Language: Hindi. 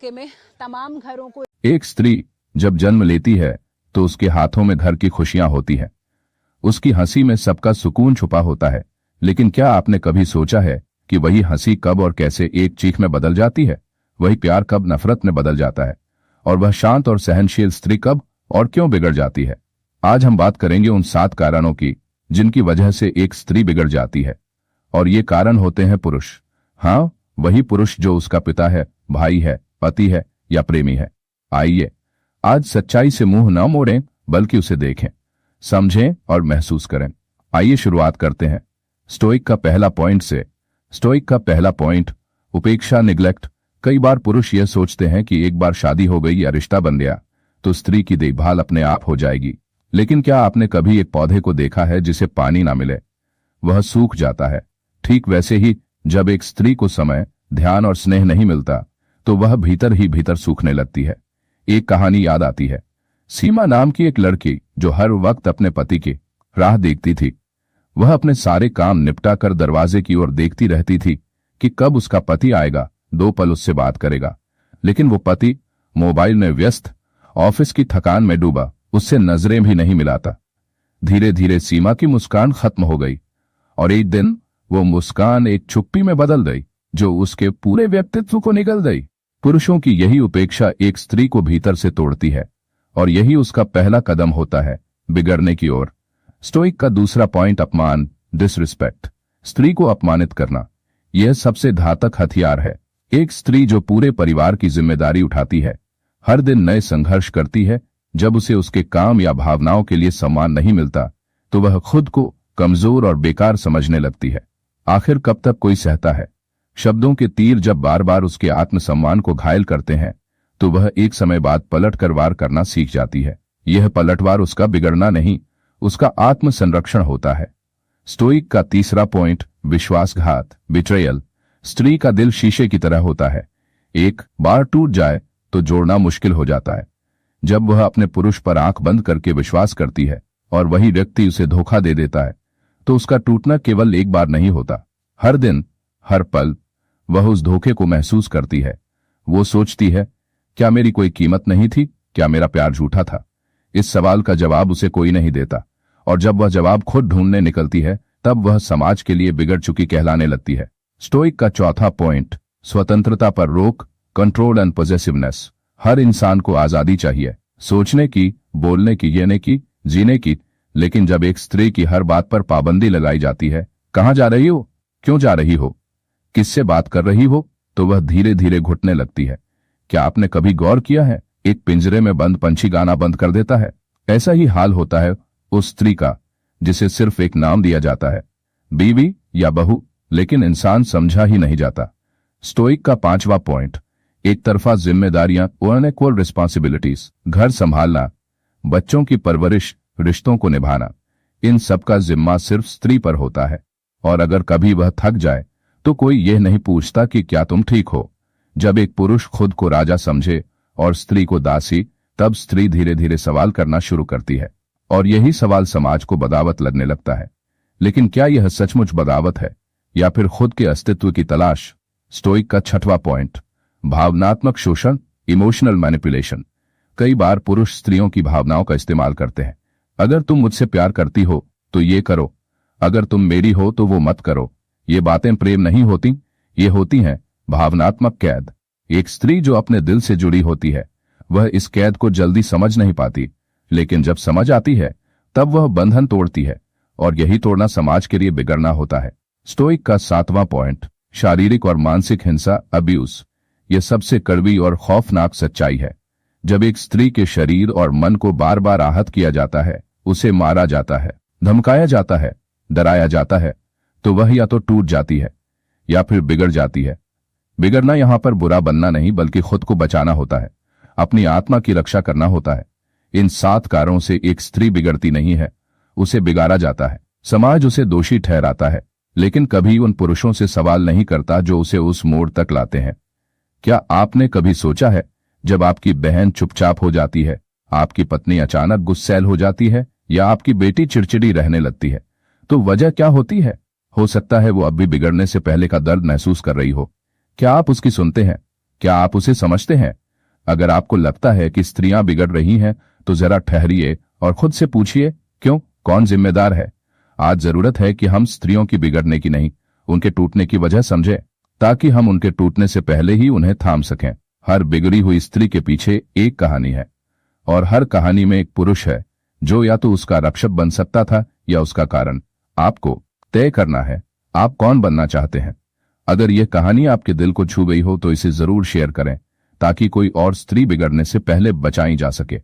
के में तमाम घरों को एक स्त्री जब जन्म लेती है तो उसके हाथों में घर की खुशियां होती हैं। उसकी हंसी में सबका सुकून छुपा होता है। लेकिन क्या आपने कभी सोचा है कि वही हंसी कब और कैसे एक चीख में बदल जाती है? वही प्यार कब नफरत में बदल जाता है? और वह शांत और सहनशील स्त्री कब और क्यों बिगड़ जाती है? आज हम बात करेंगे उन 7 कारणों की जिनकी वजह से एक स्त्री बिगड़ जाती है। और ये कारण होते हैं पुरुष। हाँ, वही पुरुष जो उसका पिता है, भाई है, पति है या प्रेमी है। आइए आज सच्चाई से मुंह न मोड़ें, बल्कि उसे देखें, समझें और महसूस करें। आइए शुरुआत करते हैं स्टोइक का पहला पॉइंट से। स्टोइक का पहला पॉइंट, उपेक्षा, निग्लेक्ट। कई बार पुरुष यह सोचते हैं कि एक बार शादी हो गई या रिश्ता बन गया तो स्त्री की देखभाल अपने आप हो जाएगी। लेकिन क्या आपने कभी एक पौधे को देखा है जिसे पानी ना मिले? वह सूख जाता है। ठीक वैसे ही जब एक स्त्री को समय, ध्यान और स्नेह नहीं मिलता तो वह भीतर ही भीतर सूखने लगती है। एक कहानी याद आती है। सीमा नाम की एक लड़की जो हर वक्त अपने पति की राह देखती थी। वह अपने सारे काम निपटा कर दरवाजे की ओर देखती रहती थी कि कब उसका पति आएगा, 2 पल उससे बात करेगा। लेकिन वो पति मोबाइल में व्यस्त, ऑफिस की थकान में डूबा, उससे नजरें भी नहीं मिलाता। धीरे धीरे सीमा की मुस्कान खत्म हो गई और एक दिन वो मुस्कान एक चुप्पी में बदल गई जो उसके पूरे व्यक्तित्व को निगल गई। पुरुषों की यही उपेक्षा एक स्त्री को भीतर से तोड़ती है और यही उसका पहला कदम होता है बिगड़ने की ओर। स्टोइक का दूसरा पॉइंट, अपमान, डिसरिस्पेक्ट। स्त्री को अपमानित करना यह सबसे घातक हथियार है। एक स्त्री जो पूरे परिवार की जिम्मेदारी उठाती है, हर दिन नए संघर्ष करती है, जब उसे उसके काम या भावनाओं के लिए सम्मान नहीं मिलता तो वह खुद को कमजोर और बेकार समझने लगती है। आखिर कब तक कोई सहता है? शब्दों के तीर जब बार बार उसके आत्मसम्मान को घायल करते हैं तो वह एक समय बाद पलटकर वार करना सीख जाती है। यह पलटवार उसका बिगड़ना नहीं, उसका आत्म संरक्षण होता है। स्टोइक का तीसरा पॉइंट, विश्वासघात, बिट्रेयल। स्त्री का दिल शीशे की तरह होता है। एक बार टूट जाए तो जोड़ना मुश्किल हो जाता है। जब वह अपने पुरुष पर आंख बंद करके विश्वास करती है और वही व्यक्ति उसे धोखा दे देता है तो उसका टूटना केवल एक बार नहीं होता। हर दिन, हर पल वह उस धोखे को महसूस करती है। वो सोचती है, क्या मेरी कोई कीमत नहीं थी? क्या मेरा प्यार झूठा था? इस सवाल का जवाब उसे कोई नहीं देता और जब वह जवाब खुद ढूंढने निकलती है तब वह समाज के लिए बिगड़ चुकी कहलाने लगती है। स्टोइक का चौथा पॉइंट, स्वतंत्रता पर रोक, कंट्रोल एंड पॉसेसिवनेस। हर इंसान को आजादी चाहिए, सोचने की, बोलने की, कहने की, जीने की। लेकिन जब एक स्त्री की हर बात पर पाबंदी लगाई जाती है, कहाँ जा रही हो, क्यों जा रही हो, किससे बात कर रही हो, तो वह धीरे धीरे घुटने लगती है। क्या आपने कभी गौर किया है, एक पिंजरे में बंद पंछी गाना बंद कर देता है? ऐसा ही हाल होता है उस स्त्री का जिसे सिर्फ एक नाम दिया जाता है, बीवी या बहू, लेकिन इंसान समझा ही नहीं जाता। स्टोइक का पांचवा पॉइंट, एक तरफा जिम्मेदारियां, अनइक्वल रिस्पॉन्सिबिलिटीज। घर संभालना, बच्चों की परवरिश, रिश्तों को निभाना, इन सब का जिम्मा सिर्फ स्त्री पर होता है। और अगर कभी वह थक जाए तो कोई यह नहीं पूछता कि क्या तुम ठीक हो। जब एक पुरुष खुद को राजा समझे और स्त्री को दासी, तब स्त्री धीरे धीरे सवाल करना शुरू करती है और यही सवाल समाज को बगावत लगने लगता है। लेकिन क्या यह सचमुच बगावत है या फिर खुद के अस्तित्व की तलाश? स्टोइक का छठवां पॉइंट, भावनात्मक शोषण, इमोशनल मैनिपुलेशन। कई बार पुरुष स्त्रियों की भावनाओं का इस्तेमाल करते हैं। अगर तुम मुझसे प्यार करती हो तो ये करो, अगर तुम मेरी हो तो वो मत करो। ये बातें प्रेम नहीं होती, ये होती हैं भावनात्मक कैद। एक स्त्री जो अपने दिल से जुड़ी होती है वह इस कैद को जल्दी समझ नहीं पाती, लेकिन जब समझ आती है तब वह बंधन तोड़ती है और यही तोड़ना समाज के लिए बिगड़ना होता है। स्टोइक का सातवां पॉइंट, शारीरिक और मानसिक हिंसा, अब्यूज। यह सबसे कड़वी और खौफनाक सच्चाई है। जब एक स्त्री के शरीर और मन को बार बार आहत किया जाता है, उसे मारा जाता है, धमकाया जाता है, डराया जाता है, तो वह या तो टूट जाती है या फिर बिगड़ जाती है। बिगड़ना यहां पर बुरा बनना नहीं, बल्कि खुद को बचाना होता है, अपनी आत्मा की रक्षा करना होता है। इन 7 कारणों से एक स्त्री बिगड़ती नहीं है, उसे बिगाड़ा जाता है। समाज उसे दोषी ठहराता है, लेकिन कभी उन पुरुषों से सवाल नहीं करता जो उसे उस मोड़ तक लाते हैं। क्या आपने कभी सोचा है, जब आपकी बहन चुपचाप हो जाती है, आपकी पत्नी अचानक गुस्सैल हो जाती है या आपकी बेटी चिड़चिड़ी रहने लगती है, तो वजह क्या होती है? हो सकता है वो अब भी बिगड़ने से पहले का दर्द महसूस कर रही हो। क्या आप उसकी सुनते हैं? क्या आप उसे समझते हैं? अगर आपको लगता है कि स्त्रियां बिगड़ रही हैं, तो जरा ठहरिए और खुद से पूछिए, क्यों? कौन जिम्मेदार है? आज जरूरत है कि हम स्त्रियों की बिगड़ने की नहीं, उनके टूटने की वजह समझें, ताकि हम उनके टूटने से पहले ही उन्हें थाम सकें। हर बिगड़ी हुई स्त्री के पीछे एक कहानी है, और हर कहानी में एक पुरुष है, जो या तो उसका रक्षक बन सकता था या उसका कारण। आपको तय करना है, आप कौन बनना चाहते हैं। अगर यह कहानी आपके दिल को छू गई हो तो इसे जरूर शेयर करें, ताकि कोई और स्त्री बिगड़ने से पहले बचाई जा सके।